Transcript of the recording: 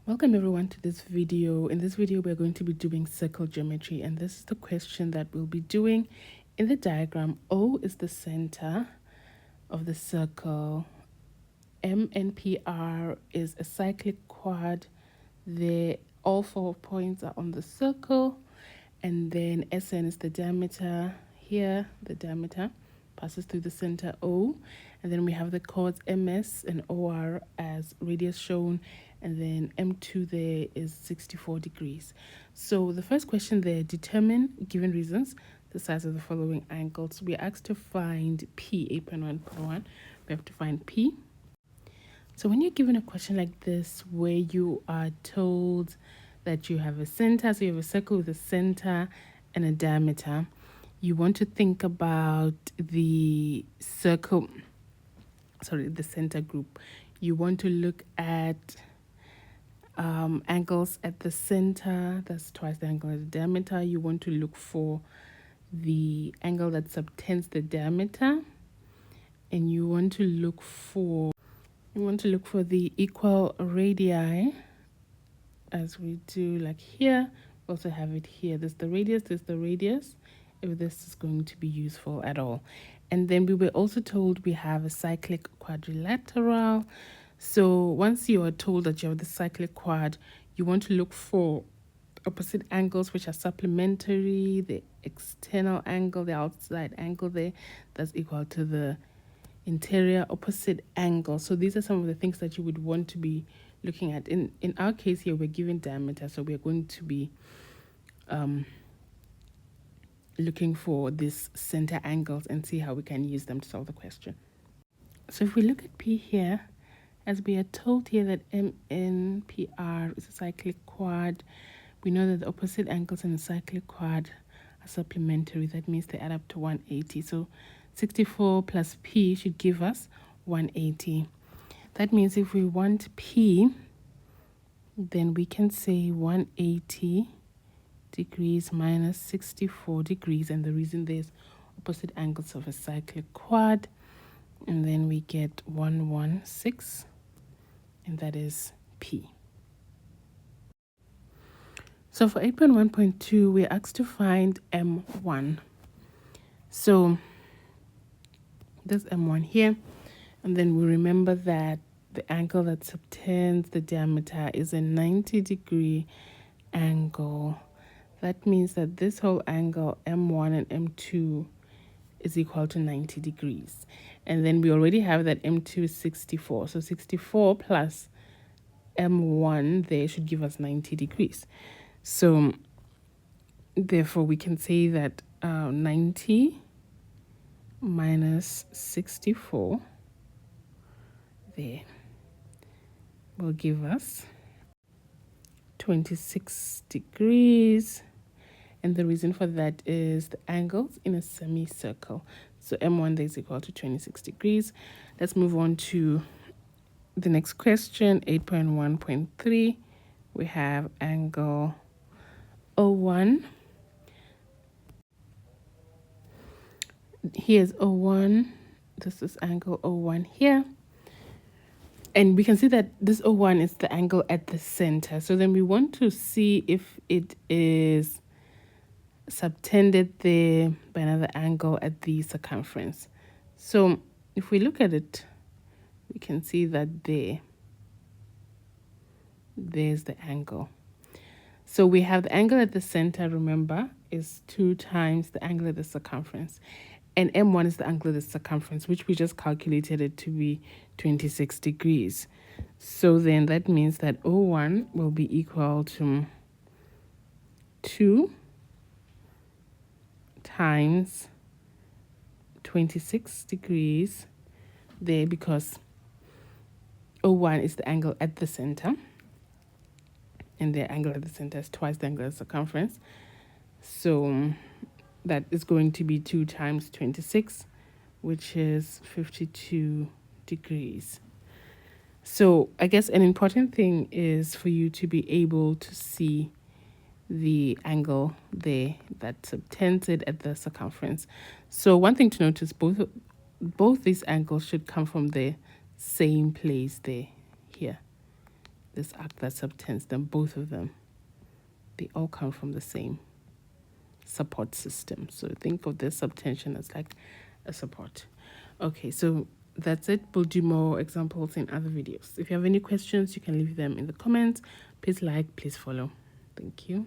Welcome everyone to this video. In this video, we're going to be doing circle geometry, and this is the question that we'll be doing. In the diagram, O is the center of the circle. M and PR is a cyclic quad. All 4 points are on the circle, and then SN is the diameter. Here, the diameter passes through the center O, and then we have the chords MS and OR as radius shown, and then M2 there is 64 degrees. So the first question there, determine, given reasons, the size of the following angles. We're asked to find P, 8.1.1. We have to find P. So when you're given a question like this, where you are told that you have a center, so you have a circle with a center and a diameter, you want to think about the circle, the center group. You want to look at angles at the center, that's twice the angle of the diameter. You want to look for the angle that subtends the diameter, and you want to look for the equal radii, as we do like here. We also have it here. There's the radius, if this is going to be useful at all. And then we were also told we have a cyclic quadrilateral. So once you are told that you have the cyclic quad, you want to look for opposite angles which are supplementary, the external angle, the outside angle there, that's equal to the interior opposite angle. So these are some of the things that you would want to be looking at. In our case here, we're given diameter, so we're going to be looking for these center angles and see how we can use them to solve the question. So if we look at P here, as we are told here that MNPR is a cyclic quad, we know that the opposite angles in the cyclic quad are supplementary. That means they add up to 180. So 64 plus P should give us 180. That means if we want P, then we can say 180 degrees minus 64 degrees. And the reason there's opposite angles of a cyclic quad. And then we get 116, and that is P. So for 8.1.2, we're asked to find M1. So there's M1 here, and then we remember that the angle that subtends the diameter is a 90-degree angle. That means that this whole angle, M1 and M2, is equal to 90 degrees. And then we already have that M2 is 64. So 64 plus M1 there should give us 90 degrees. So therefore we can say that 90 minus 64 there will give us 26 degrees. And the reason for that is the angles in a semicircle. So M1 there is equal to 26 degrees. Let's move on to the next question, 8.1.3. We have angle O1. Here's O1. This is angle O1 here. And we can see that this O1 is the angle at the center. So then we want to see if it is subtended there by another angle at the circumference. So if we look at it, we can see that there's the angle. So we have the angle at the center, remember, is 2 times the angle at the circumference. And M1 is the angle at the circumference, which we just calculated it to be 26 degrees. So then that means that O1 will be equal to 2 times 26 degrees there, because O1 is the angle at the center, and the angle at the center is twice the angle of the circumference. So that is going to be 2 times 26, which is 52 degrees. So I guess an important thing is for you to be able to see the angle there that subtends it at the circumference. So one thing to notice, both these angles should come from the same place there, here. this arc that subtends them, both of them. They all come from the same support system. So think of this subtension as like a support. Okay, so that's it. We'll do more examples in other videos. If you have any questions, you can leave them in the comments. Please like, please follow. Thank you.